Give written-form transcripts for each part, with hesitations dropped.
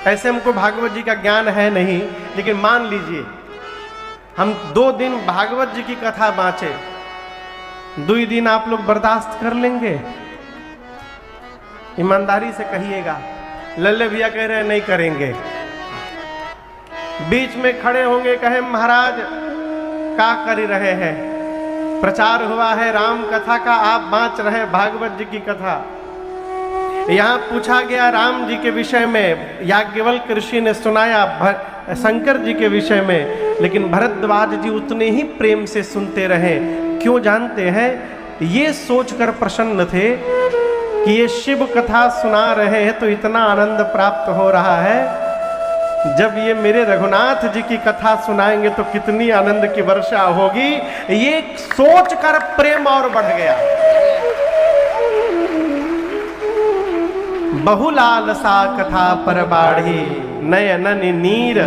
ऐसे हमको भागवत जी का ज्ञान है नहीं, लेकिन मान लीजिए हम 2 दिन भागवत जी की कथा बाँचे, 2 दिन आप लोग बर्दाश्त कर लेंगे? ईमानदारी से कहिएगा। लल्ले भैया कह रहे हैं नहीं करेंगे। बीच में खड़े होंगे, कहे महाराज क्या कर रहे हैं, प्रचार हुआ है राम कथा का, आप बाँच रहे भागवत जी की कथा। यहाँ पूछा गया राम जी के विषय में, याज्ञवल्क्य ऋषि ने सुनाया शंकर जी के विषय में, लेकिन भरद्वाज जी उतने ही प्रेम से सुनते रहे। क्यों जानते हैं? ये सोचकर प्रसन्न थे कि ये शिव कथा सुना रहे हैं तो इतना आनंद प्राप्त हो रहा है, जब ये मेरे रघुनाथ जी की कथा सुनाएंगे तो कितनी आनंद की वर्षा होगी। ये सोचकर प्रेम और बढ़ गया। बहुलालसा कथा पर बाढ़ी, नयन नीर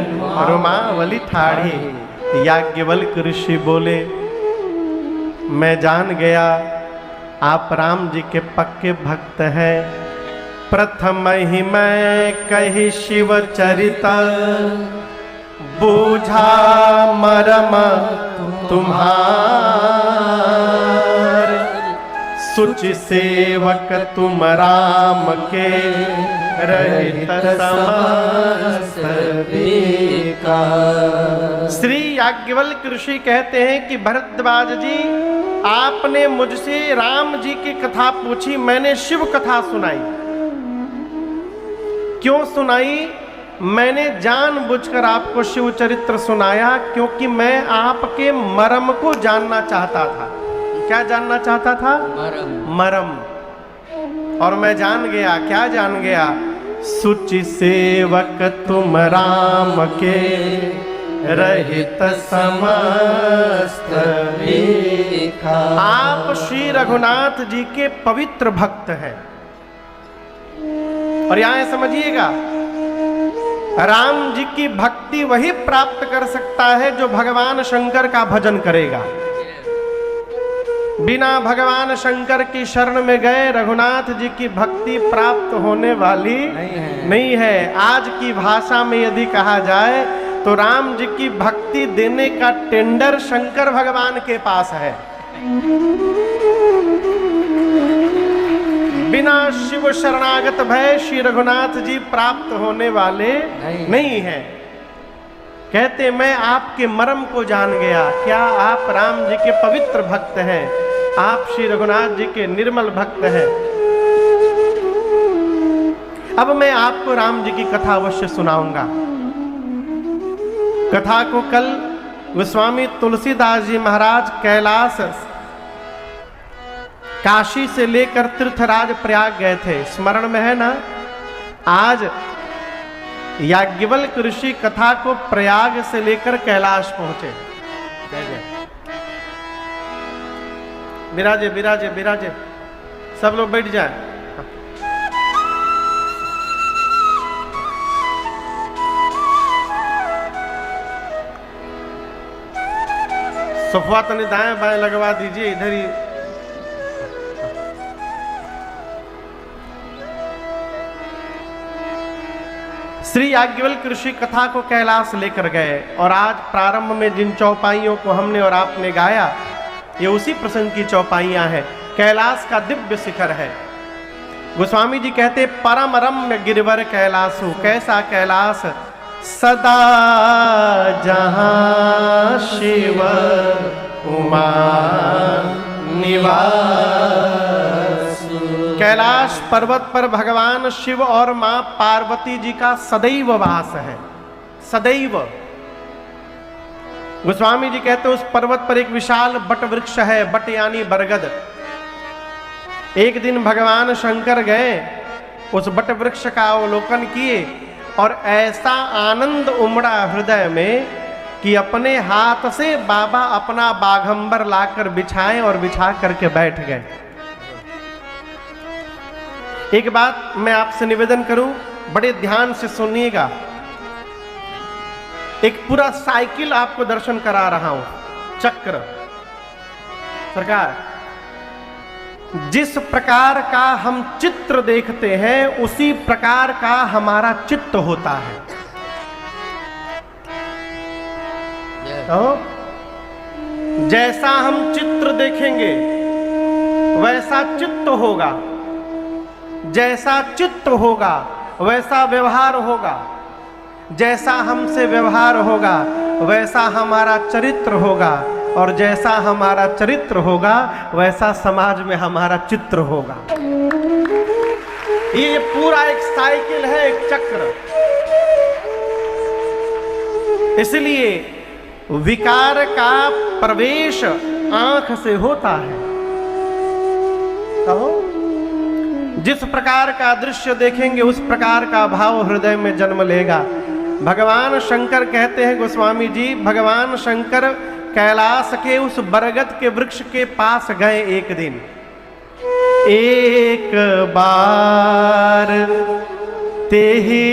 रोमावली ठाढ़ी। याज्ञवल्क्य ऋषि बोले, मैं जान गया आप राम जी के पक्के भक्त हैं। प्रथम ही मैं कही शिव चरित, बूझा मरम तुम्हार। सुचि सेवक तुम राम के, रहित समस्त विकार। श्री याज्ञवल्क्य ऋषि कहते हैं कि भरद्वाज जी, आपने मुझसे राम जी की कथा पूछी, मैंने शिव कथा सुनाई। क्यों सुनाई? मैंने जानबूझकर आपको शिव चरित्र सुनाया, क्योंकि मैं आपके मर्म को जानना चाहता था। क्या जानना चाहता था? मर्म। और मैं जान गया। क्या जान गया? सुचि सेवक तुम राम के, रहित समस्त विकार। आप श्री रघुनाथ जी के पवित्र भक्त हैं। और यहां समझिएगा, राम जी की भक्ति वही प्राप्त कर सकता है जो भगवान शंकर का भजन करेगा। बिना भगवान शंकर की शरण में गए रघुनाथ जी की भक्ति प्राप्त होने वाली नहीं है। आज की भाषा में यदि कहा जाए तो राम जी की भक्ति देने का टेंडर शंकर भगवान के पास है। बिना शिव शरणागत भय श्री रघुनाथ जी प्राप्त होने वाले नहीं है। कहते मैं आपके मर्म को जान गया। क्या आप राम जी के पवित्र भक्त हैं? आप श्री रघुनाथ जी के निर्मल भक्त हैं। अब मैं आपको राम जी की कथा अवश्य सुनाऊंगा। कथा को कल गोस्वामी तुलसीदास जी महाराज कैलाश काशी से लेकर तीर्थराज प्रयाग गए थे, स्मरण में है ना? आज याज्ञवल्क्य ऋषि कथा को प्रयाग से लेकर कैलाश पहुंचे। विराजे विराजे विराजे, सब लोग बैठ जाए। सोफा तनी दाएं बाएं लगवा दीजिए, इधर ही। श्री याज्ञवल्क्य ऋषि कथा को कैलाश लेकर गए और आज प्रारंभ में जिन चौपाइयों को हमने और आपने गाया, ये उसी प्रसंग की चौपाइयां हैं। कैलाश का दिव्य शिखर है। गोस्वामी जी कहते परम रम्य गिरिवर कैलाशु। कैसा कैलाश? सदा जहां शिव उमा निवास। कैलाश पर्वत पर भगवान शिव और मां पार्वती जी का सदैव वास है। सदैव। गोस्वामी जी कहते हैं उस पर्वत पर एक विशाल बट वृक्ष है। बट यानी बरगद। एक दिन भगवान शंकर गए, उस बट वृक्ष का अवलोकन किए और ऐसा आनंद उमड़ा हृदय में कि अपने हाथ से बाबा अपना बाघंबर लाकर बिछाएं और बिछा करके बैठ गए। एक बात मैं आपसे निवेदन करूं, बड़े ध्यान से सुनिएगा। एक पूरा साइकिल आपको दर्शन करा रहा हूं। चक्र। सरकार जिस प्रकार का हम चित्र देखते हैं उसी प्रकार का हमारा चित्त होता है। तो जैसा हम चित्र देखेंगे वैसा चित्त होगा, जैसा चित्त होगा वैसा व्यवहार होगा, जैसा हमसे व्यवहार होगा वैसा हमारा चरित्र होगा, और जैसा हमारा चरित्र होगा वैसा समाज में हमारा चित्र होगा। ये पूरा एक साइकिल है, एक चक्र। इसलिए विकार का प्रवेश आंख से होता है। तो जिस प्रकार का दृश्य देखेंगे उस प्रकार का भाव हृदय में जन्म लेगा। भगवान शंकर कहते हैं गोस्वामी जी, भगवान शंकर कैलाश के उस बरगद के वृक्ष के पास गए एक दिन। एक बार तेहि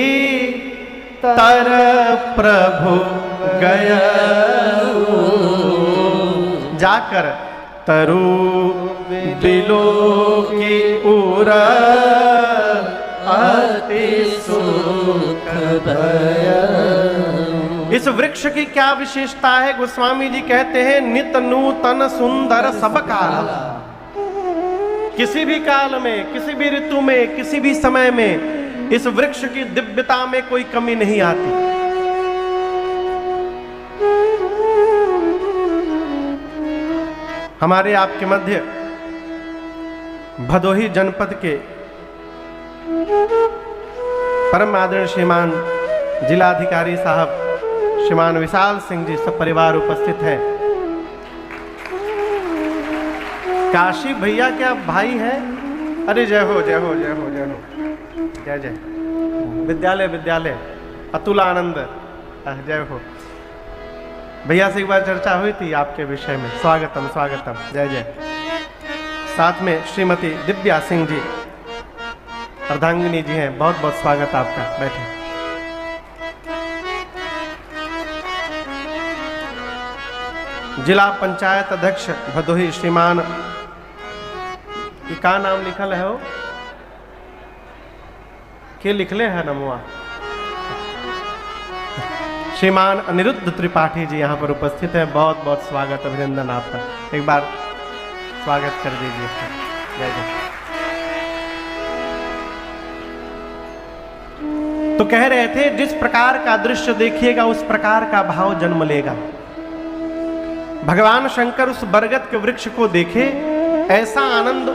तर प्रभु गया, जाकर तरु बिलो की उर अति सुख भया। इस वृक्ष की क्या विशेषता है? गोस्वामी जी कहते हैं नित नूतन सुंदर सब काल। किसी भी काल में, किसी भी ऋतु में, किसी भी समय में इस वृक्ष की दिव्यता में कोई कमी नहीं आती। हमारे आपके मध्य भदोही जनपद के परम आदरणीय श्रीमान जिलाधिकारी साहब श्रीमान विशाल सिंह जी सब परिवार उपस्थित हैं। काशी भैया क्या भाई है? अरे जय हो जय हो जय हो जय हो, जय जय। विद्यालय विद्यालय अतुल आनंद, जय हो। भैया से एक बार चर्चा हुई थी आपके विषय में। स्वागतम स्वागतम, जय जय। साथ में श्रीमती दिव्या सिंह जी अर्धांगिनी जी हैं, बहुत बहुत स्वागत आपका। बैठे। जिला पंचायत अध्यक्ष भदोही श्रीमान, का नाम लिखल है हो के लिखले है नमुआ, श्रीमान अनिरुद्ध त्रिपाठी जी यहाँ पर उपस्थित है। बहुत बहुत स्वागत, अभिनंदन आपका। एक बार स्वागत कर दीजिए। जय जय। तो कह रहे थे जिस प्रकार का दृश्य देखिएगा उस प्रकार का भाव जन्म लेगा। भगवान शंकर उस बरगद के वृक्ष को देखे, ऐसा आनंद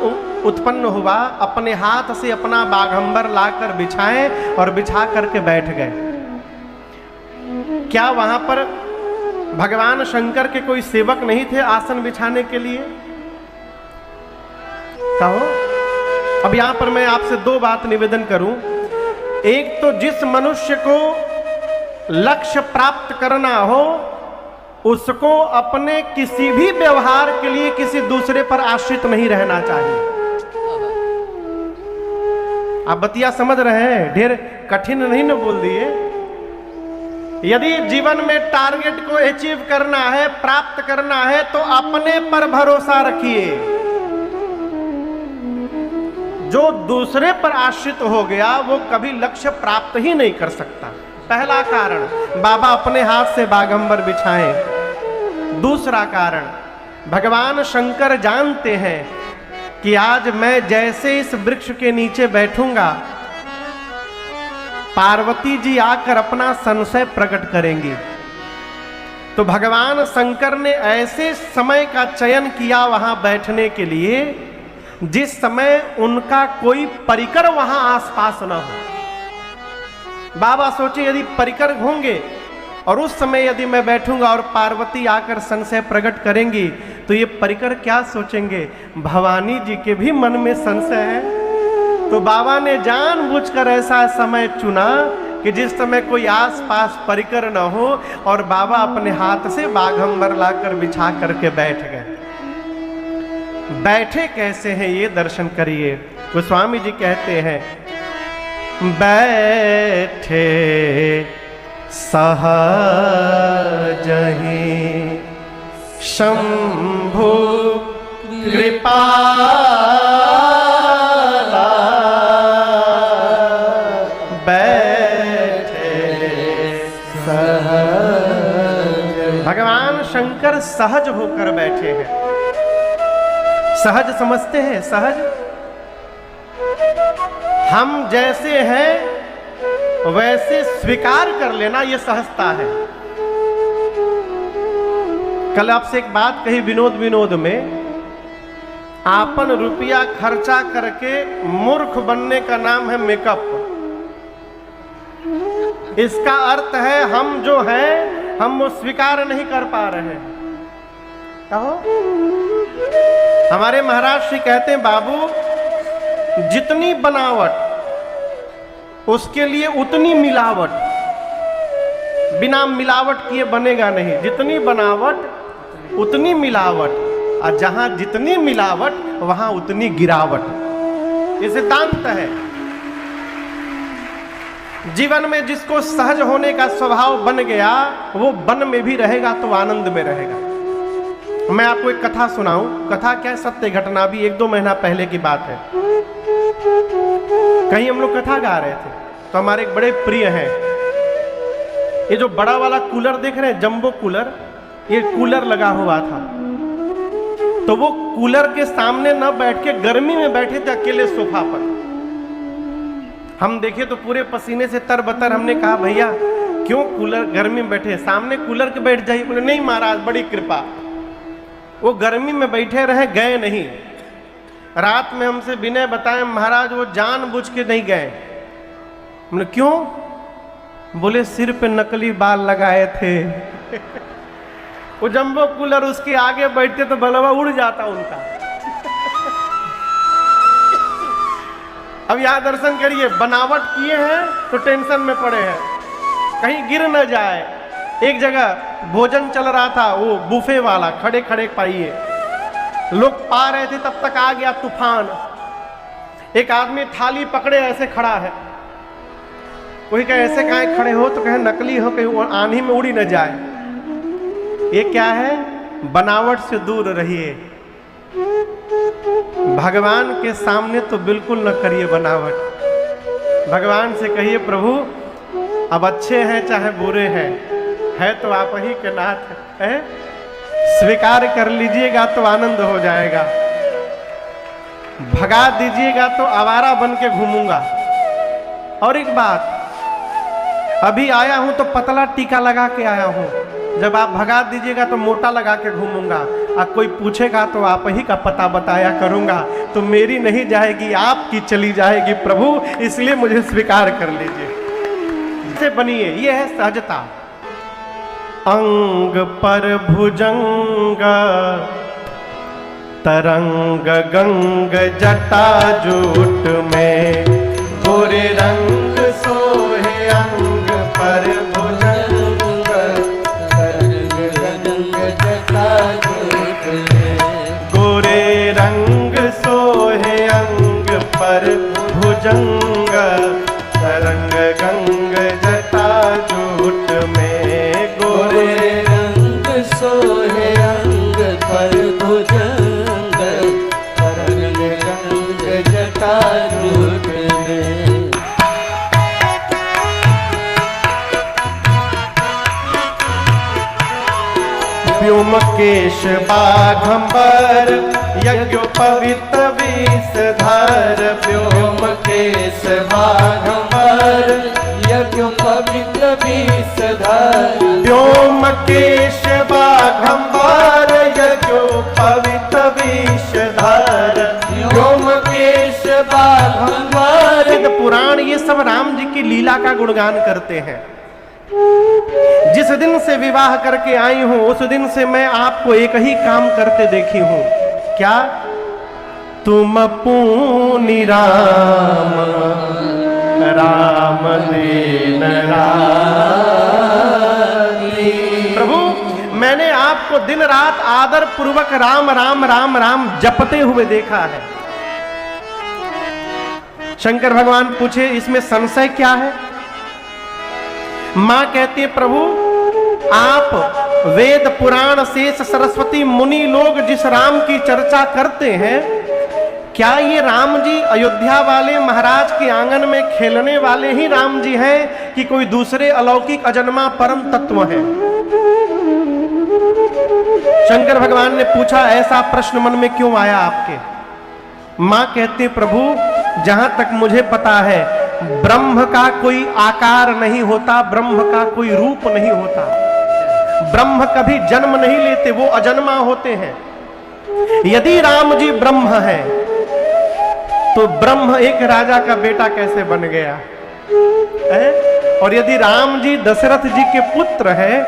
उत्पन्न हुआ, अपने हाथ से अपना बाघंबर लाकर बिछाए और बिछा करके बैठ गए। क्या वहां पर भगवान शंकर के कोई सेवक नहीं थे आसन बिछाने के लिए? कहो। अब यहां पर मैं आपसे दो बात निवेदन करूं। एक तो जिस मनुष्य को लक्ष्य प्राप्त करना हो उसको अपने किसी भी व्यवहार के लिए किसी दूसरे पर आश्रित नहीं रहना चाहिए। आप बतिया समझ रहे हैं? ढेर कठिन नहीं न बोल दिए। यदि जीवन में टारगेट को अचीव करना है, प्राप्त करना है, तो अपने पर भरोसा रखिए। जो दूसरे पर आश्रित हो गया वो कभी लक्ष्य प्राप्त ही नहीं कर सकता। पहला कारण, बाबा अपने हाथ से बाघंबर बिछाएं। दूसरा कारण, भगवान शंकर जानते हैं कि आज मैं जैसे इस वृक्ष के नीचे बैठूंगा, पार्वती जी आकर अपना संशय प्रकट करेंगी। तो भगवान शंकर ने ऐसे समय का चयन किया वहां बैठने के लिए जिस समय उनका कोई परिकर वहां आसपास न हो। बाबा सोचे यदि परिकर होंगे और उस समय यदि मैं बैठूंगा और पार्वती आकर संशय प्रकट करेंगी तो ये परिकर क्या सोचेंगे? भवानी जी के भी मन में संशय है। तो बाबा ने जानबूझकर ऐसा समय चुना कि जिस समय कोई आसपास परिकर न हो और बाबा अपने हाथ से बाघंबर लाकर बिछा करके बैठ गए। बैठे कैसे हैं ये दर्शन करिए। गोस्वामी जी कहते हैं, बैठे सहजहि शंभु कृपा शंकर सहज होकर बैठे हैं। सहज समझते हैं? सहज हम जैसे हैं वैसे स्वीकार कर लेना, यह सहजता है। कल आपसे एक बात कही विनोद में, आपन रुपया खर्चा करके मूर्ख बनने का नाम है मेकअप। इसका अर्थ है हम जो हैं हम वो स्वीकार नहीं कर पा रहे हैं। कहो, हमारे महाराज श्री कहते हैं बाबू, जितनी बनावट उसके लिए उतनी मिलावट, बिना मिलावट किए बनेगा नहीं। जितनी बनावट उतनी मिलावट, और जहां जितनी मिलावट वहां उतनी गिरावट। ये सिद्धांत है। जीवन में जिसको सहज होने का स्वभाव बन गया वो वन में भी रहेगा तो आनंद में रहेगा। मैं आपको एक कथा सुनाऊं। कथा क्या है? सत्य घटना, भी 1-2 महीना पहले की बात है। कहीं हम लोग कथा गा रहे थे तो हमारे एक बड़े प्रिय हैं, ये जो बड़ा वाला कूलर देख रहे हैं, जंबो कूलर, ये कूलर लगा हुआ था। तो वो कूलर के सामने न बैठ के गर्मी में बैठे थे अकेले सोफा पर। हम देखे तो पूरे पसीने से तरबतर। हमने कहा भैया क्यों कूलर गर्मी में बैठे, सामने कूलर के बैठ जाइए। बोले नहीं महाराज, बड़ी कृपा। वो गर्मी में बैठे रहे, गए नहीं। रात में हमसे विनय बताए महाराज वो जानबूझ के नहीं गए। हमने क्यों? बोले सिर पे नकली बाल लगाए थे। वो जंबो कूलर उसके आगे बैठते तो बलवा उड़ जाता उनका। अब यहां दर्शन करिए, बनावट किए हैं तो टेंशन में पड़े हैं कहीं गिर न जाए। एक जगह भोजन चल रहा था, वो बुफे वाला, खड़े खड़े पाइए, लोग पा रहे थे, तब तक आ गया तूफान। एक आदमी थाली पकड़े ऐसे खड़ा है। कोई कहे ऐसे काहे खड़े हो, तो कहे नकली हो, कहीं आंधी में उड़ी न जाए। ये क्या है? बनावट से दूर रहिए। भगवान के सामने तो बिल्कुल न करिए बनावट। भगवान से कहिए प्रभु अब अच्छे हैं चाहे बुरे हैं, है तो आप ही के नाथ है, स्वीकार कर लीजिएगा तो आनंद हो जाएगा। भगा दीजिएगा तो आवारा बन के घूमूंगा। और एक बात, अभी आया हूं तो पतला टीका लगा के आया हूं, जब आप भगा दीजिएगा तो मोटा लगा के घूमूंगा। और कोई पूछेगा तो आप ही का पता बताया करूंगा। तो मेरी नहीं जाएगी, आपकी चली जाएगी प्रभु, इसलिए मुझे स्वीकार कर लीजिए। इससे बनिए, ये है सहजता। अंग पर भुजंग तरंग गंग जटा जूट में, गोरे रंग सोहे अंग पर भुजंग तरंग गंग जटा जूट में, गोरे रंग सोहे अंग पर भुजंग तरंग गंग जटा जूट में, गोरे रंग सोहे अंग पर भुजंग तरंग गंग जटा जूट में। व्योमकेश बाघंबर यज्ञोपवीत विषधर, व्योमकेश बाघंबर यज्ञोपवीत विषधर, व्योमकेश बाघंबर यज्ञोपवीत विषधर, व्योमकेश बाघंबर। पुराण ये सब राम जी की लीला का गुणगान करते हैं। जिस दिन से विवाह करके आई हूं उस दिन से मैं आपको एक ही काम करते देखी हूं। क्या? तुम पूनी राम राम दीन रानी। प्रभु मैंने आपको दिन रात आदर पूर्वक राम राम राम राम जपते हुए देखा है। शंकर भगवान पूछे इसमें संशय क्या है? मां कहती है प्रभु आप वेद पुराण शेष सरस्वती मुनि लोग जिस राम की चर्चा करते हैं, क्या ये राम जी अयोध्या वाले महाराज के आंगन में खेलने वाले ही राम जी हैं कि कोई दूसरे अलौकिक अजन्मा परम तत्व है? शंकर भगवान ने पूछा, ऐसा प्रश्न मन में क्यों आया आपके? मां कहती, प्रभु जहां तक मुझे पता है ब्रह्म का कोई आकार नहीं होता, ब्रह्म का कोई रूप नहीं होता, ब्रह्म कभी जन्म नहीं लेते, वो अजन्मा होते हैं। यदि राम जी ब्रह्म है तो ब्रह्म एक राजा का बेटा कैसे बन गया है? और यदि राम जी दशरथ जी के पुत्र है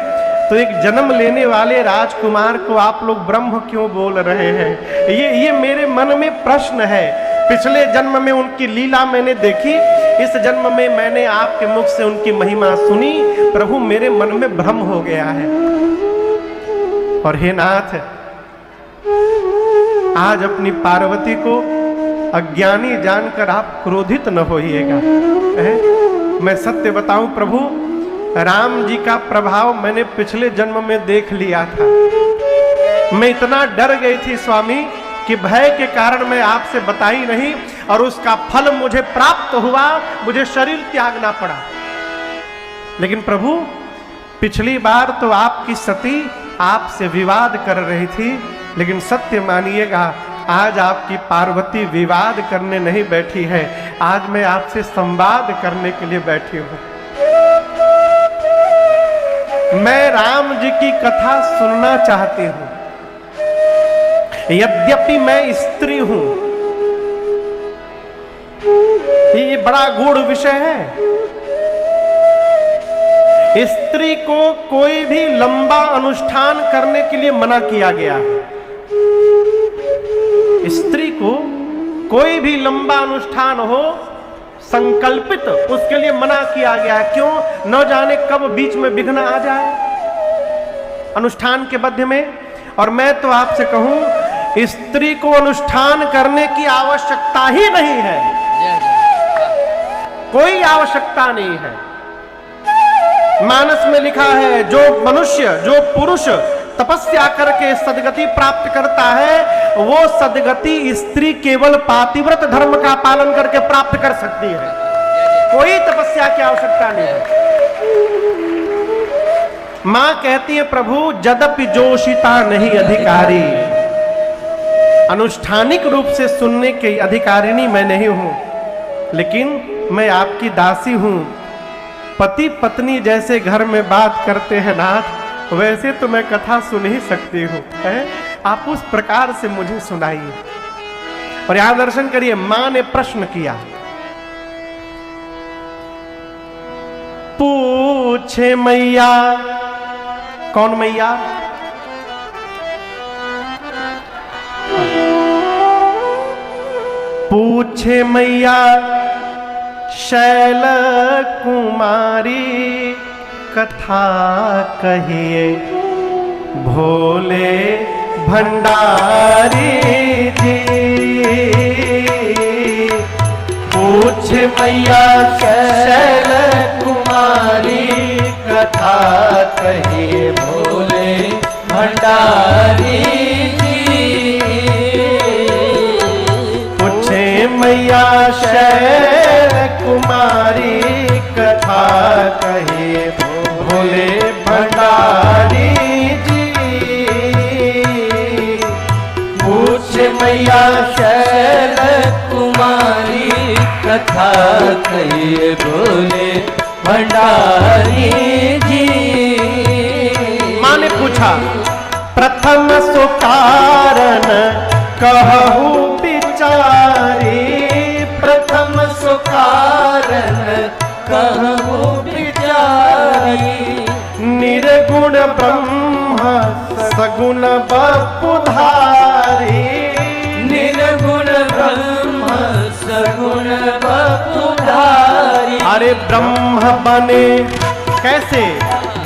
तो एक जन्म लेने वाले राजकुमार को आप लोग ब्रह्म क्यों बोल रहे हैं? ये मेरे मन में प्रश्न है। पिछले जन्म में उनकी लीला मैंने देखी, इस जन्म में मैंने आपके मुख से उनकी महिमा सुनी, प्रभु मेरे मन में भ्रम हो गया है। और हे नाथ, आज अपनी पार्वती को अज्ञानी जानकर आप क्रोधित न होइएगा। मैं सत्य बताऊं प्रभु, राम जी का प्रभाव मैंने पिछले जन्म में देख लिया था। मैं इतना डर गई थी स्वामी कि भय के कारण मैं आपसे बताई नहीं, और उसका फल मुझे प्राप्त हुआ, मुझे शरीर त्यागना पड़ा। लेकिन प्रभु पिछली बार तो आपकी सती आपसे विवाद कर रही थी, लेकिन सत्य मानिएगा आज आपकी पार्वती विवाद करने नहीं बैठी है, आज मैं आपसे संवाद करने के लिए बैठी हूं। मैं राम जी की कथा सुनना चाहती हूं। यद्यपि मैं स्त्री हूं, ये बड़ा गूढ़ विषय है। स्त्री को कोई भी लंबा अनुष्ठान करने के लिए मना किया गया है। स्त्री को कोई भी लंबा अनुष्ठान हो संकल्पित, उसके लिए मना किया गया है। क्यों? न जाने कब बीच में विघ्न आ जाए अनुष्ठान के मध्य में। और मैं तो आपसे कहूं, स्त्री को अनुष्ठान करने की आवश्यकता ही नहीं है, कोई आवश्यकता नहीं है। मानस में लिखा है, जो मनुष्य, जो पुरुष तपस्या करके सदगति प्राप्त करता है, वो सदगति स्त्री केवल पातिव्रत धर्म का पालन करके प्राप्त कर सकती है, कोई तपस्या की आवश्यकता नहीं है। मां कहती है, प्रभु यद्यपि जोशिता नहीं अधिकारी, अनुष्ठानिक रूप से सुनने की अधिकारिणी मैं नहीं हूं, लेकिन मैं आपकी दासी हूं। पति पत्नी जैसे घर में बात करते हैं नाथ, वैसे तो मैं कथा सुन ही सकती हूँ, आप उस प्रकार से मुझे सुनाइए। और यहां दर्शन करिए, मां ने प्रश्न किया, पूछे मैया। कौन मैया? पूछे मैया शैल कुमारी, कथा कहिए भोले भंडारी जी। पूछ मैया शैल कुमारी, कथा कहिए भोले भंडारी जी। पूछे मैया शैल कुमारी, कथा कहिए भोले भंडारी जी। पूछ मैया शैल कुमारी, कथा कहिए भोले भंडारी जी। मां ने पूछा, प्रथम सो कारण कहूं बिचारी, प्रथम सो कारण कहूं बिचारी। निर्गुण ब्रह्म सगुण बपुधारी, निर्गुण ब्रह्म सगुण बपुधारी। अरे ब्रह्म बने कैसे?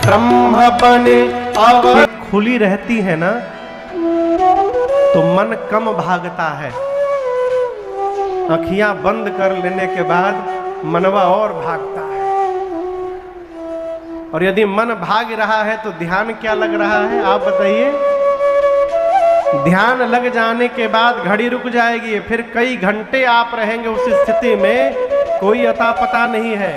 ब्रह्म बने अब खुली रहती है ना तो मन कम भागता है, अखियां बंद कर लेने के बाद मनवा और भागता है। और यदि मन भाग रहा है तो ध्यान क्या लग रहा है, आप बताइए? ध्यान लग जाने के बाद घड़ी रुक जाएगी, फिर कई घंटे आप रहेंगे उस स्थिति में, कोई अता पता नहीं है।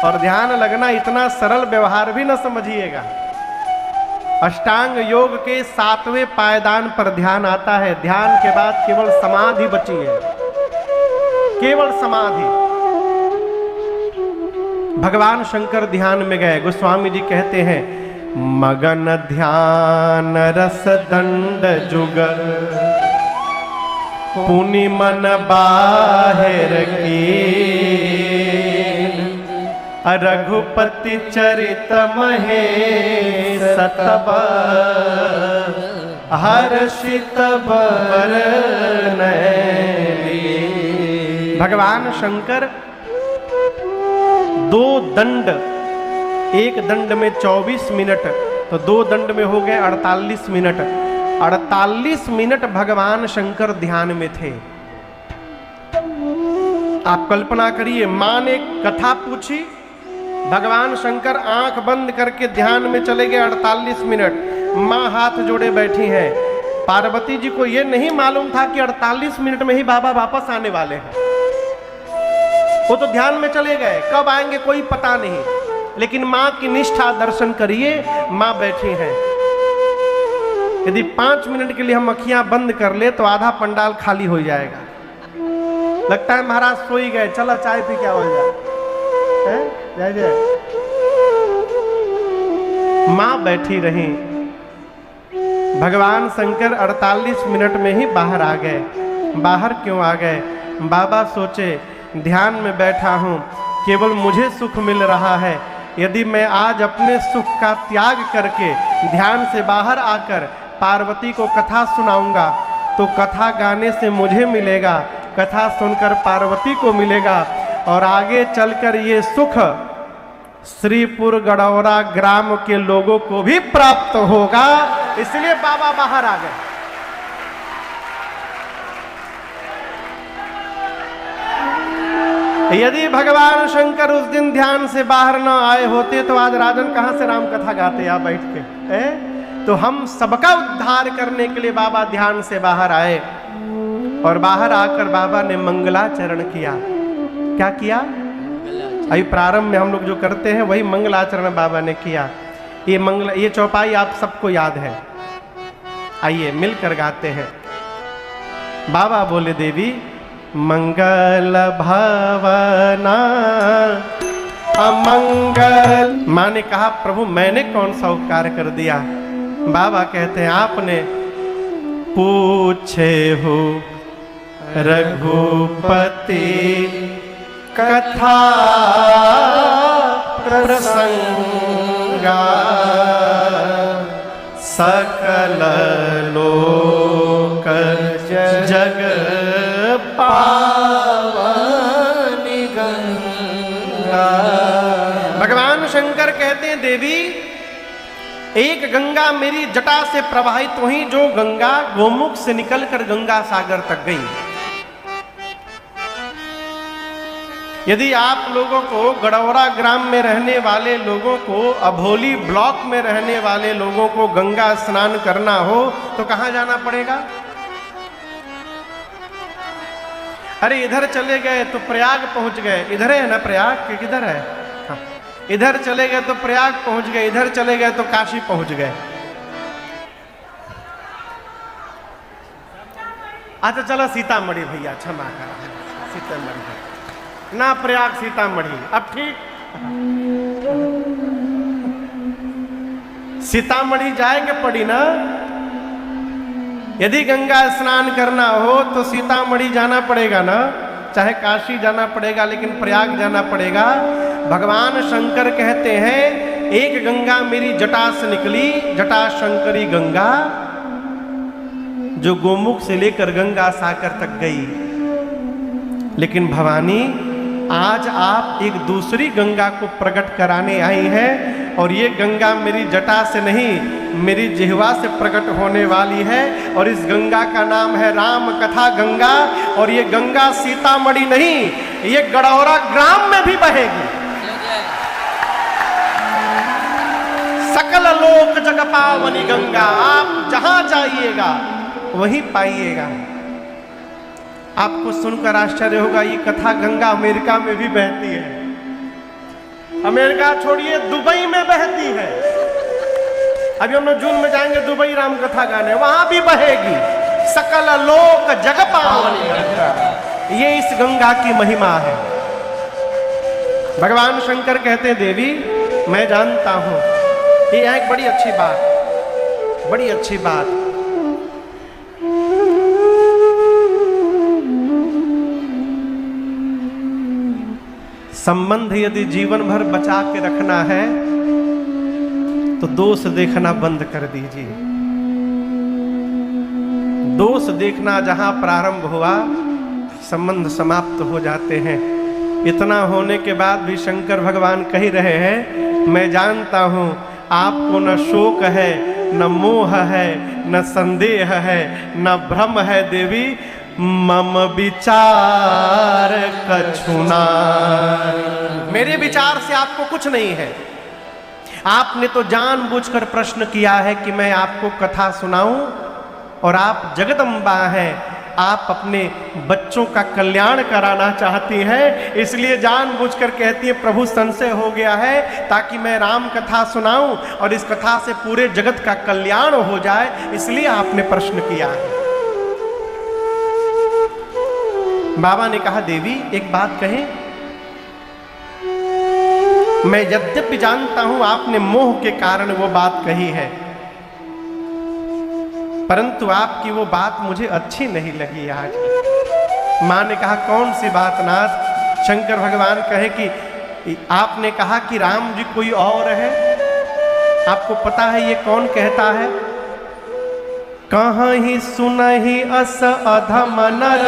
और ध्यान लगना इतना सरल व्यवहार भी न समझिएगा। अष्टांग योग के 7वें पायदान पर ध्यान आता है। ध्यान के बाद केवल समाधि बची है, केवल समाधि। भगवान शंकर ध्यान में गए। गोस्वामी जी कहते हैं, मगन ध्यान रस दंड जुगर, पुनि मन बाहिर की, रघुपति चरित महेश तब हर्षित बरन। भगवान शंकर 2 दंड, एक दंड में 24 मिनट, तो 2 दंड में हो गए 48 मिनट। 48 मिनट भगवान शंकर ध्यान में थे। आप कल्पना करिए, मां ने कथा पूछी, भगवान शंकर आंख बंद करके ध्यान में चले गए 48 मिनट। मां हाथ जोड़े बैठी हैं। पार्वती जी को यह नहीं मालूम था कि 48 मिनट में ही बाबा वापस आने वाले हैं। वो तो ध्यान में चले गए, कब आएंगे कोई पता नहीं। लेकिन मां की निष्ठा दर्शन करिए, मां बैठी हैं। यदि 5 मिनट के लिए हम अखियां बंद कर ले तो आधा पंडाल खाली हो जाएगा। लगता है महाराज सो ही गए, चलो चाय पी के हो जाए। जय जय। मां बैठी रही। भगवान शंकर 48 मिनट में ही बाहर आ गए। बाहर क्यों आ गए? बाबा सोचे, ध्यान में बैठा हूं, केवल मुझे सुख मिल रहा है। यदि मैं आज अपने सुख का त्याग करके ध्यान से बाहर आकर पार्वती को कथा सुनाऊंगा तो कथा गाने से मुझे मिलेगा, कथा सुनकर पार्वती को मिलेगा, और आगे चलकर ये सुख श्रीपुर गड़ौरा ग्राम के लोगों को भी प्राप्त होगा। इसलिए बाबा बाहर आ गए। यदि भगवान शंकर उस दिन ध्यान से बाहर न आए होते तो आज राजन कहां से राम कथा गाते आप बैठ के? तो हम सबका उद्धार करने के लिए बाबा ध्यान से बाहर आए, और बाहर आकर बाबा ने मंगलाचरण किया। क्या किया? अभी प्रारंभ में हम लोग जो करते हैं वही मंगलाचरण बाबा ने किया। ये चौपाई आप सबको याद है, आइए मिलकर गाते हैं। बाबा बोले, देवी मंगल भावना अमंगल। मां ने कहा, प्रभु मैंने कौन सा उपकार कर दिया? बाबा कहते हैं, आपने पूछे हो रघुपति कथा प्रसंगा, सकल लोक जग पावनी गंगा। भगवान शंकर कहते हैं, देवी एक गंगा मेरी जटा से प्रवाहित हुई, जो गंगा गोमुख से निकलकर गंगा सागर तक गई। यदि आप लोगों को गड़ौरा ग्राम में रहने वाले लोगों को, अभोली ब्लॉक में रहने वाले लोगों को गंगा स्नान करना हो तो कहां जाना पड़ेगा? अरे इधर चले गए तो प्रयाग पहुंच गए। इधर है ना प्रयाग, कि किधर है? हाँ। इधर चले गए तो प्रयाग पहुंच गए, इधर चले गए तो काशी पहुंच गए। अच्छा चलो सीतामढ़ी भैया, क्षमा करा, सीतामढ़ी ना प्रयाग सीतामढ़ी। अब ठीक, सीतामढ़ी जाएंगे पड़ी ना। यदि गंगा स्नान करना हो तो सीतामढ़ी जाना पड़ेगा ना, चाहे काशी जाना पड़ेगा, लेकिन प्रयाग जाना पड़ेगा। भगवान शंकर कहते हैं, एक गंगा मेरी जटा से निकली, जटा शंकरी गंगा, जो गोमुख से लेकर गंगा सागर तक गई। लेकिन भवानी, आज आप एक दूसरी गंगा को प्रकट कराने आई हैं, और ये गंगा मेरी जटा से नहीं, मेरी जिह्वा से प्रकट होने वाली है। और इस गंगा का नाम है राम कथा गंगा। और ये गंगा सीतामढ़ी नहीं, ये गड़ौरा ग्राम में भी बहेगी। सकल लोक जग पावनी गंगा, आप जहां जाइएगा वहीं पाइएगा। आपको सुनकर आश्चर्य होगा, ये कथा गंगा अमेरिका में भी बहती है। अमेरिका छोड़िए, दुबई में बहती है। अभी हम लोग जून में जाएंगे दुबई राम कथा गाने, वहां भी बहेगी सकल लोक जग पावनी गंगा। ये इस गंगा की महिमा है। भगवान शंकर कहते हैं देवी मैं जानता हूं, ये एक बड़ी अच्छी बात, बड़ी अच्छी बात। संबंध यदि जीवन भर बचा के रखना है तो दोष देखना बंद कर दीजिए। दोष देखना जहां प्रारंभ हुआ संबंध समाप्त हो जाते हैं। इतना होने के बाद भी शंकर भगवान कह रहे हैं मैं जानता हूं आपको न शोक है, न मोह है, न संदेह है, न भ्रम है देवी, मम विचार कछुना। मेरे विचार से आपको कुछ नहीं है। आपने तो जानबूझकर प्रश्न किया है कि मैं आपको कथा सुनाऊं, और आप जगदम्बा हैं, आप अपने बच्चों का कल्याण कराना चाहती हैं, इसलिए जानबूझकर कहती है प्रभु संशय हो गया है ताकि मैं राम कथा सुनाऊं और इस कथा से पूरे जगत का कल्याण हो जाए, इसलिए आपने प्रश्न किया है। बाबा ने कहा देवी एक बात कहें, मैं यद्यपि जानता हूं आपने मोह के कारण वो बात कही है, परंतु आपकी वो बात मुझे अच्छी नहीं लगी आज। मां ने कहा कौन सी बात नाथ? शंकर भगवान कहे कि आपने कहा कि राम जी कोई और है। आपको पता है ये कौन कहता है? कहाँ ही सुनहि अस अधम नर,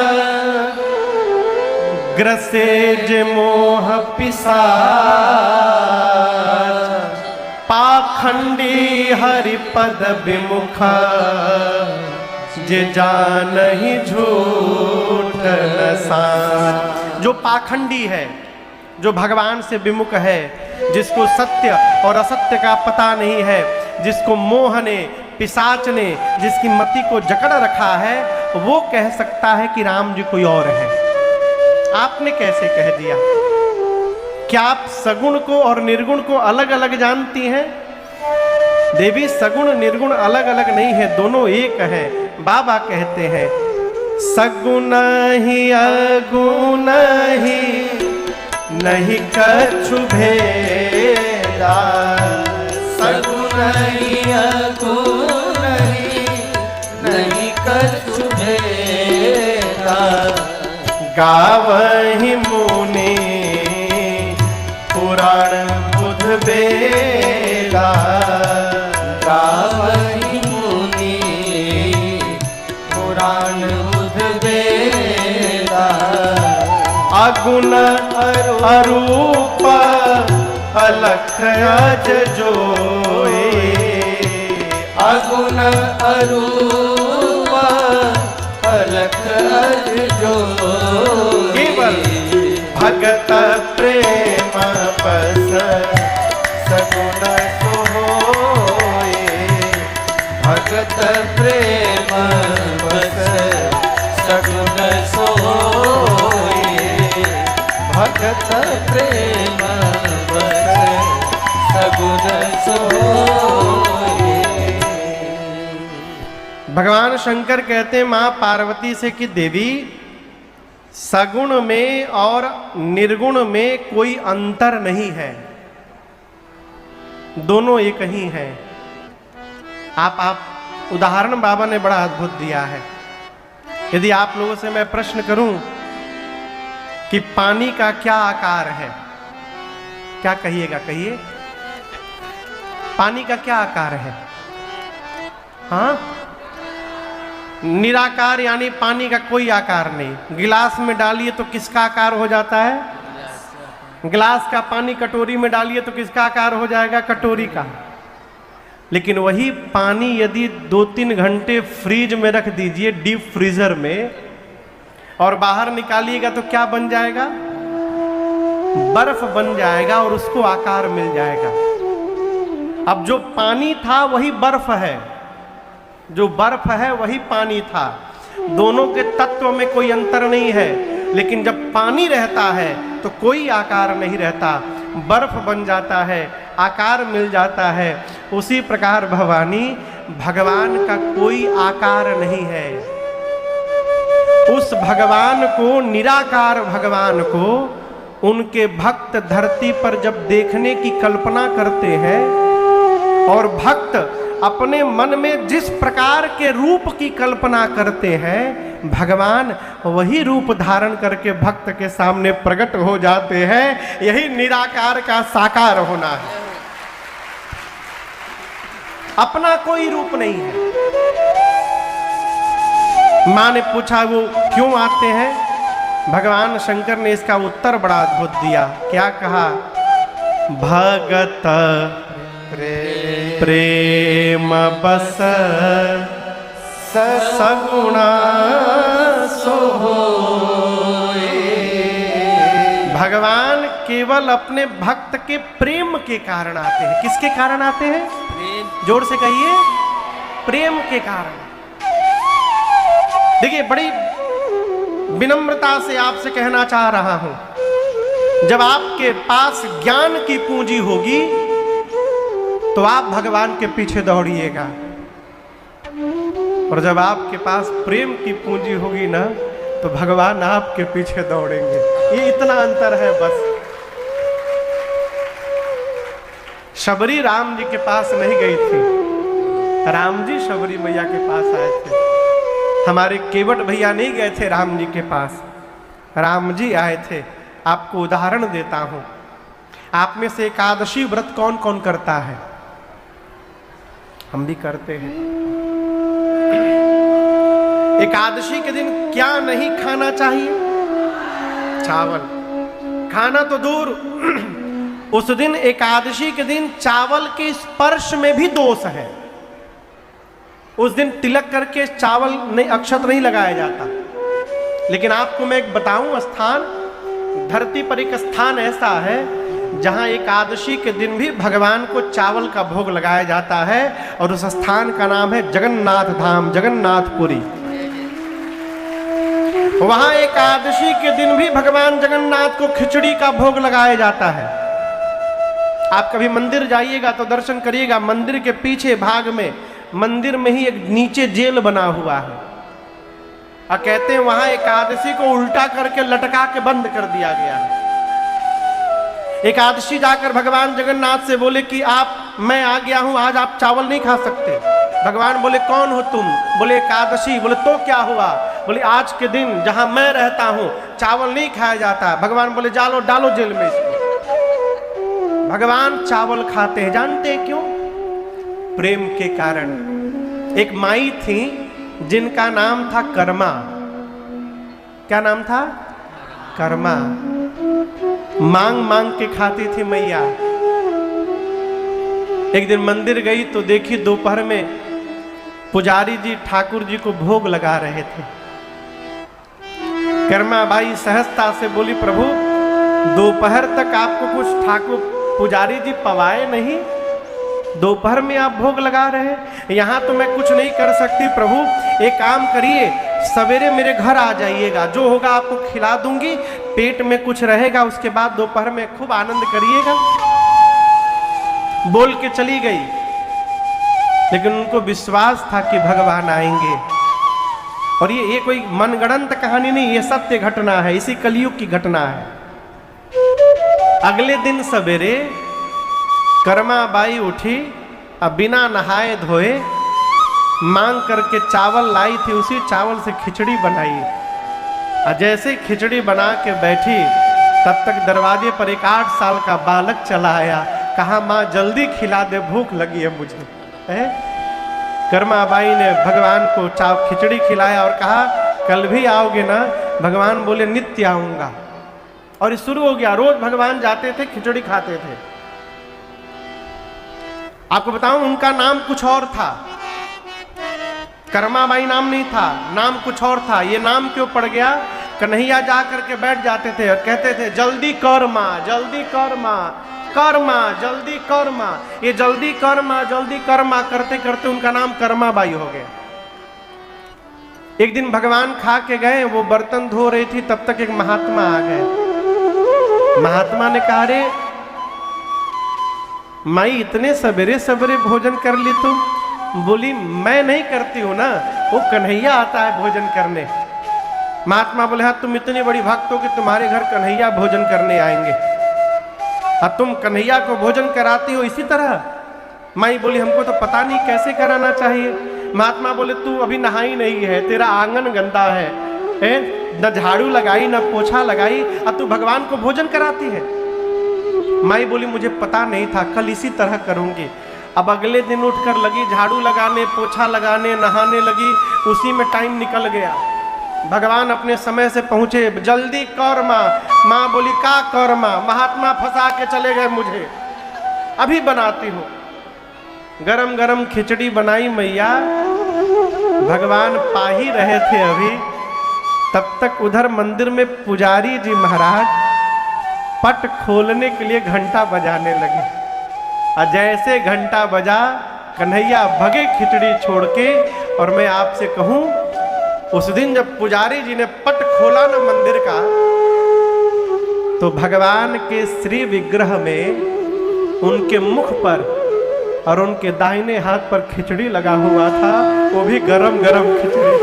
ग्रसेज मोह पिशाच, पाखंडी हरिपद विमुख, जे जानहि झूठ न साच। जो पाखंडी है, जो भगवान से विमुख है, जिसको सत्य और असत्य का पता नहीं है, जिसको मोह ने पिशाच ने जिसकी मति को जकड़ रखा है, वो कह सकता है कि राम जी कोई और है। आपने कैसे कह दिया? क्या आप सगुण को और निर्गुण को अलग अलग जानती हैं? देवी सगुण निर्गुण अलग अलग नहीं है, दोनों एक है। बाबा कहते हैं सगुण ही अगुण ही नहीं कछु भेदा, सगुण ही अगुण ही नहीं कछु भेदा, गावहि मुनि पुराण बुध बेला, गावहि मुनि पुराण बुध बेला, अगुण अरूप अलख अज जोए, अगुण अरूप अलख अज जोए, केवल भगत प्रेम बस सगुण सोए, भगत प्रेम बस सगुण सोए, भगत प्रेम बस सगुण सोए। भगवान शंकर कहते हैं मां पार्वती से कि देवी सगुण में और निर्गुण में कोई अंतर नहीं है, दोनों एक ही हैं। आप उदाहरण बाबा ने बड़ा अद्भुत दिया है। यदि आप लोगों से मैं प्रश्न करूं कि पानी का क्या आकार है, क्या कहिएगा? कहिए पानी का क्या आकार है? हाँ, निराकार, यानी पानी का कोई आकार नहीं। गिलास में डालिए तो किसका आकार हो जाता है? गिलास का पानी कटोरी में डालिए तो किसका आकार हो जाएगा? कटोरी का। लेकिन वही पानी यदि 2-3 घंटे फ्रीज में रख दीजिए, डीप फ्रीजर में, और बाहर निकालिएगा तो क्या बन जाएगा? बर्फ बन जाएगा और उसको आकार मिल जाएगा। अब जो पानी था वही बर्फ है, जो बर्फ है वही पानी था, दोनों के तत्व में कोई अंतर नहीं है। लेकिन जब पानी रहता है तो कोई आकार नहीं रहता, बर्फ बन जाता है, आकार मिल जाता है। उसी प्रकार भवानी भगवान का कोई आकार नहीं है। उस भगवान को, निराकार भगवान को, उनके भक्त धरती पर जब देखने की कल्पना करते हैं और भक्त अपने मन में जिस प्रकार के रूप की कल्पना करते हैं, भगवान वही रूप धारण करके भक्त के सामने प्रकट हो जाते हैं। यही निराकार का साकार होना है। अपना कोई रूप नहीं है। मां ने पूछा वो क्यों आते हैं? भगवान शंकर ने इसका उत्तर बड़ा अद्भुत दिया। क्या कहा? भगत प्रेम बस सगुणा सोए। भगवान केवल अपने भक्त के प्रेम के कारण आते हैं। किसके कारण आते हैं? जोर से कहिए, प्रेम के कारण। देखिए, बड़ी विनम्रता से आपसे कहना चाह रहा हूं, जब आपके पास ज्ञान की पूंजी होगी तो आप भगवान के पीछे दौड़िएगा, और जब आपके पास प्रेम की पूंजी होगी ना तो भगवान आपके पीछे दौड़ेंगे। ये इतना अंतर है बस। शबरी राम जी के पास नहीं गई थी, राम जी शबरी मैया के पास आए थे। हमारे केवट भैया नहीं गए थे राम जी के पास, राम जी आए थे। आपको उदाहरण देता हूं। आप में से एकादशी व्रत कौन कौन करता है? हम भी करते हैं। एकादशी के दिन क्या नहीं खाना चाहिए? चावल। खाना तो दूर, उस दिन एकादशी के दिन चावल के स्पर्श में भी दोष है। उस दिन तिलक करके चावल नहीं, अक्षत नहीं लगाया जाता। लेकिन आपको मैं एक बताऊं स्थान, धरती पर एक स्थान ऐसा है जहां एकादशी के दिन भी भगवान को चावल का भोग लगाया जाता है, और उस स्थान का नाम है जगन्नाथ धाम, जगन्नाथपुरी। वहां एकादशी के दिन भी भगवान जगन्नाथ को खिचड़ी का भोग लगाया जाता है। आप कभी मंदिर जाइएगा तो दर्शन करिएगा, मंदिर के पीछे भाग में, मंदिर में ही एक नीचे जेल बना हुआ है, और कहते हैं वहां एकादशी को उल्टा करके लटका के बंद कर दिया गया है। एकादशी जाकर भगवान जगन्नाथ से बोले कि मैं आ गया हूं, आज आप चावल नहीं खा सकते। भगवान बोले कौन हो तुम? बोले एकादशी। बोले तो क्या हुआ? बोले आज के दिन जहां मैं रहता हूं चावल नहीं खाया जाता। भगवान बोले जालो, डालो जेल में इसको। भगवान चावल खाते हैं, जानते हैं क्यों? प्रेम के कारण। एक माई थी जिनका नाम था कर्मा। क्या नाम था? कर्मा। मांग मांग के खाती थी मैया। एक दिन मंदिर गई तो देखी दोपहर में पुजारी जी ठाकुर जी को भोग लगा रहे थे। कर्मा बाई सहजता से बोली, प्रभु दोपहर तक आपको कुछ ठाकुर पुजारी जी पवाए नहीं, दोपहर में आप भोग लगा रहे हैं? यहाँ तो मैं कुछ नहीं कर सकती प्रभु, एक काम करिए, सवेरे मेरे घर आ जाइएगा, जो होगा आपको खिला दूंगी, पेट में कुछ रहेगा, उसके बाद दोपहर में खूब आनंद करिएगा। बोल के चली गई, लेकिन उनको विश्वास था कि भगवान आएंगे। और ये कोई मनगढ़ंत कहानी नहीं, ये सत्य घटना है, इसी कलयुग की घटना है। अगले दिन सवेरे कर्मा बाई उठी, अब बिना नहाए धोए मांग करके चावल लाई थी, उसी चावल से खिचड़ी बनाई। और जैसे खिचड़ी बना के बैठी, तब तक दरवाजे पर एक 8 साल का बालक चला आया। कहा माँ जल्दी खिला दे, भूख लगी है मुझे। कर्मा बाई ने भगवान को खिचड़ी खिलाया और कहा कल भी आओगे ना? भगवान बोले नित्य आऊंगा। और ये शुरू हो गया, रोज भगवान जाते थे, खिचड़ी खाते थे। आपको बताऊं उनका नाम कुछ और था, कर्मा बाई नाम नहीं था, नाम कुछ और था। ये नाम क्यों पड़ गया? कन्हैया जा करके बैठ जाते थे और कहते थे जल्दी कर माँ, जल्दी कर माँ, कर माँ, जल्दी कर माँ। ये जल्दी कर माँ, जल्दी कर माँ करते करते उनका नाम कर्मा बाई हो गया। एक दिन भगवान खा के गए, वो बर्तन धो रही थी, तब तक एक महात्मा आ गए। महात्मा ने कहा रे माई इतने सवेरे सवेरे भोजन कर ली तुम? बोली मैं नहीं करती हूँ ना, वो कन्हैया आता है भोजन करने। महात्मा बोले हाँ तुम इतनी बड़ी भक्त हो कि तुम्हारे घर कन्हैया भोजन करने आएंगे, और तुम कन्हैया को भोजन कराती हो इसी तरह? माई बोली हमको तो पता नहीं कैसे कराना चाहिए। महात्मा बोले तू अभी नहाई नहीं है, तेरा आंगन गंदा है, न झाड़ू लगाई न पोछा लगाई, और तू भगवान को भोजन कराती है। माई बोली मुझे पता नहीं था, कल इसी तरह करूंगी। अब अगले दिन उठकर लगी झाड़ू लगाने, पोछा लगाने, नहाने लगी, उसी में टाइम निकल गया। भगवान अपने समय से पहुंचे, जल्दी कर माँ। माँ बोली का कर माँ? महात्मा फंसा के चले गए मुझे, अभी बनाती हूँ। गरम गरम खिचड़ी बनाई मैया, भगवान पा ही रहे थे अभी, तब तक उधर मंदिर में पुजारी जी महाराज पट खोलने के लिए घंटा बजाने लगे। और जैसे घंटा बजा, कन्हैया भगे खिचड़ी छोड़ के। और मैं आपसे कहूं, उस दिन जब पुजारी जी ने पट खोला ना मंदिर का, तो भगवान के श्री विग्रह में उनके मुख पर और उनके दाहिने हाथ पर खिचड़ी लगा हुआ था, वो भी गरम गरम खिचड़ी।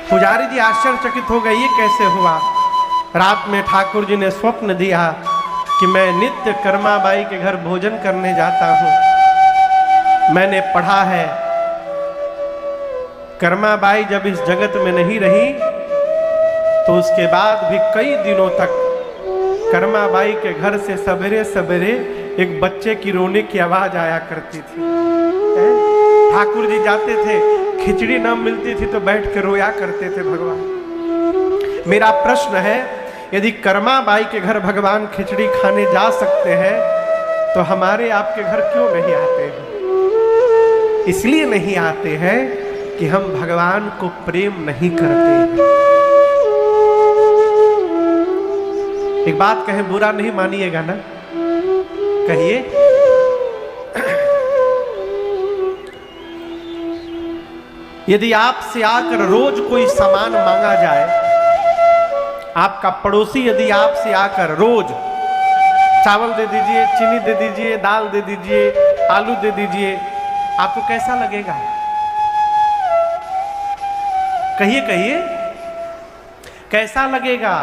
पुजारी जी आश्चर्यचकित हो गए, ये कैसे हुआ? रात में ठाकुर जी ने स्वप्न दिया कि मैं नित्य कर्माबाई के घर भोजन करने जाता हूं। मैंने पढ़ा है कर्माबाई जब इस जगत में नहीं रही तो उसके बाद भी कई दिनों तक कर्माबाई के घर से सवेरे सवेरे एक बच्चे की रोने की आवाज आया करती थी। ठाकुर जी जाते थे, खिचड़ी न मिलती थी तो बैठ के रोया करते थे भगवान। मेरा प्रश्न है, यदि कर्माबाई के घर भगवान खिचड़ी खाने जा सकते हैं तो हमारे आपके घर क्यों नहीं आते हैं? इसलिए नहीं आते हैं कि हम भगवान को प्रेम नहीं करते। एक बात कहें, बुरा नहीं मानिएगा ना, कहिए। यदि आपसे आकर रोज कोई सामान मांगा जाए, आपका पड़ोसी यदि आपसे आकर रोज चावल दे दीजिए, चीनी दे दीजिए, दाल दे दीजिए, आलू दे दीजिए, आपको कैसा लगेगा? कहिए कहिए, कैसा लगेगा?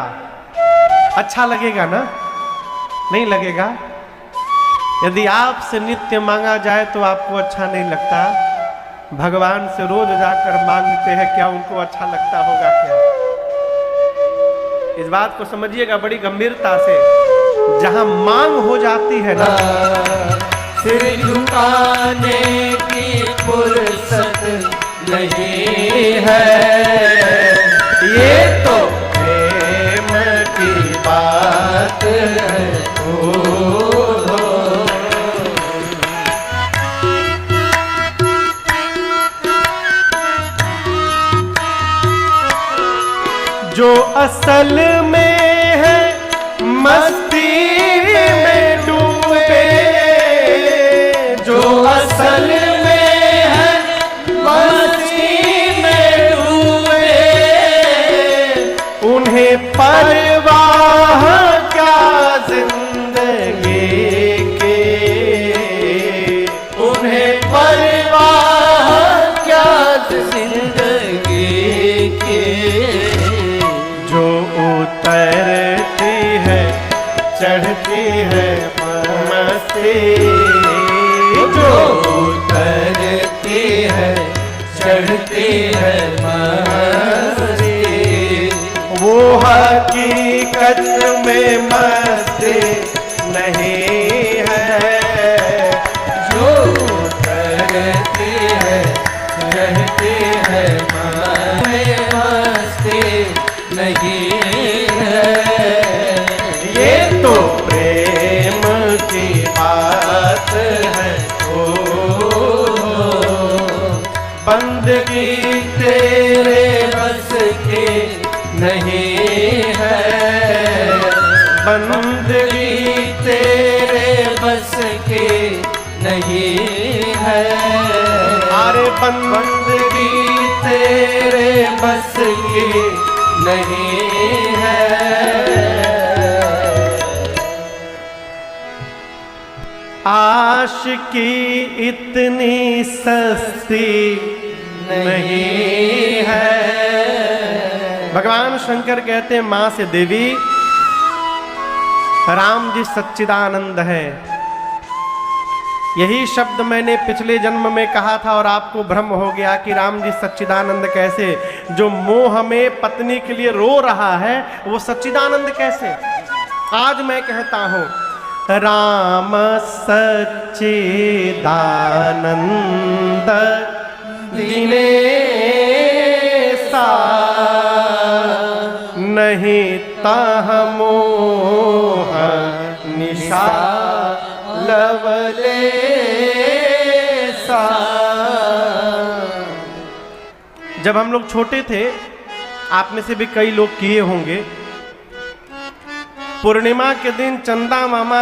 अच्छा लगेगा ना? नहीं लगेगा। यदि आपसे नित्य मांगा जाए तो आपको अच्छा नहीं लगता, भगवान से रोज जाकर मांगते हैं, क्या उनको अच्छा लगता होगा क्या? इस बात को समझिएगा बड़ी गंभीरता से। जहां मांग हो जाती है ना, सिर झुकाने की फुर्सत नहीं है, ये तो प्रेम की बात है। जो असल में है मस्ती में डूबे, जो असल में है मस्ती में डूबे, उन्हें परवाह क्या जिंदगी की, उन्हें परवाह क्या जिंदगी की। जो उतरती है चढ़ती है मस्ती, जो उतरती है चढ़ती है मस्ती, वो हकीकत में मस्ती नहीं है। जो उतरती है चढ़ती है मस्ती नहीं है, ये तो प्रेम की बात है। ओ बंदगी तेरे बस की नहीं है, बंदगी तेरे बस की नहीं है, अरे बंदगी तेरे बस की नहीं है। आशिकी इतनी सस्ती नहीं है। भगवान शंकर कहते हैं मां से देवी, राम जी सच्चिदानंद है। यही शब्द मैंने पिछले जन्म में कहा था और आपको भ्रम हो गया कि राम जी सच्चिदानंद कैसे। जो मोह में पत्नी के लिए रो रहा है वो सच्चिदानंद कैसे। आज मैं कहता हूं राम सच्चिदानंद दिनेसा, नहीं तह मोह निशा लवलेसा। जब हम लोग छोटे थे, आप में से भी कई लोग किए होंगे, पूर्णिमा के दिन चंदा मामा